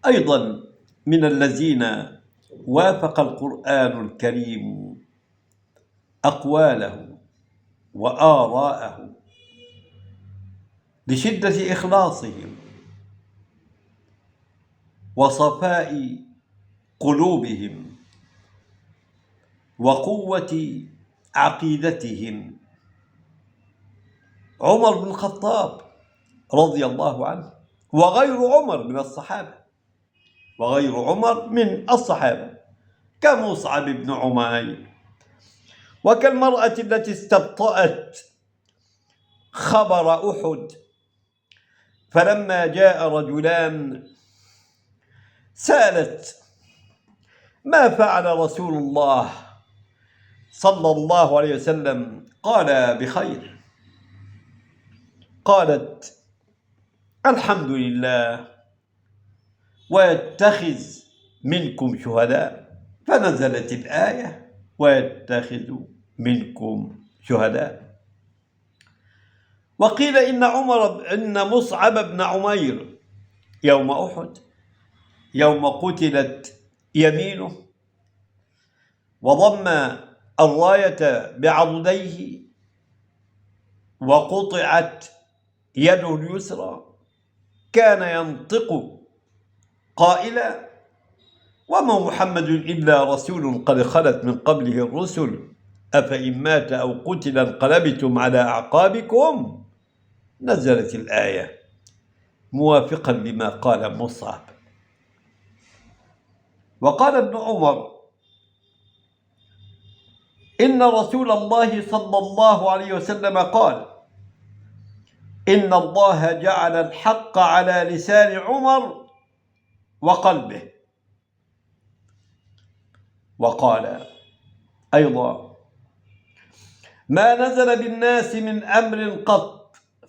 أيضا من الذين وافق القرآن الكريم أقواله وآراءه لشدة إخلاصهم وصفاء قلوبهم وقوة عقيدتهم عمر بن الخطاب رضي الله عنه، وغير عمر من الصحابة، وغير عمر من الصحابة كمصعب بن عمير، وكالمرأة التي استبطأت خبر أحد فلما جاء رجلان سألت: ما فعل رسول الله صلى الله عليه وسلم؟ قال: بخير. قالت: الحمد لله، ويتخذ منكم شهداء، فنزلت الآية: ويتخذ منكم شهداء. وقيل إن مصعب بن عمير يوم أحد، يوم قتلت يمينه وضم الراية بعضديه وقطعت يده اليسرى، كان ينطق قائلا: وما محمد إلا رسول قد خلت من قبله الرسل أفإن مات أو قتل انقلبتم على أعقابكم. نزلت الآية موافقا لما قال مصعب. وقال ابن عمر: إن رسول الله صلى الله عليه وسلم قال: إن الله جعل الحق على لسان عمر وقلبه. وقال أيضا: ما نزل بالناس من أمر قط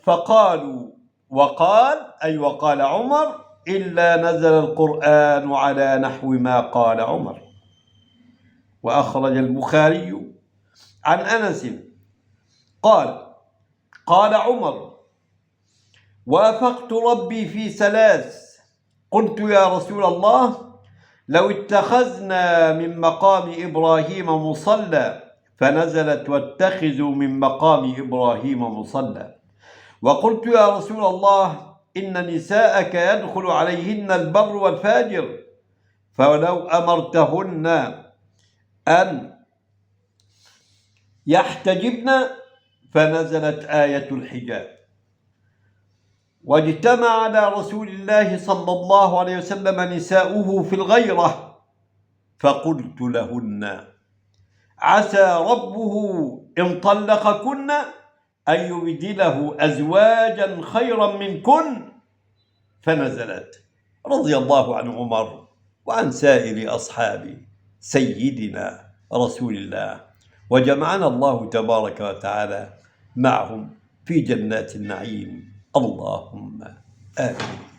فقالوا وقال، أي وقال عمر، إلا نزل القرآن على نحو ما قال عمر. وأخرج البخاري عن أنس قال: قال عمر: وافقت ربي في ثلاث، قلت يا رسول الله لو اتخذنا من مقام إبراهيم مصلى، فنزلت: واتخذوا من مقام إبراهيم مصلى. وقلت يا رسول الله إن نساءك يدخل عليهن البر والفاجر، فلو أمرتهن أن يحتجبن، فنزلت آية الحجاب. واجتمع على رسول الله صلى الله عليه وسلم نساؤه في الغيرة، فقلت لهن: عسى ربه إن طلقكن أن يبدله أزواجا خيرا منكن. فنزلت رضي الله عن عمر وعن سائر أصحاب سيدنا رسول الله، وجمعنا الله تبارك وتعالى معهم في جنات النعيم، اللهم آمين.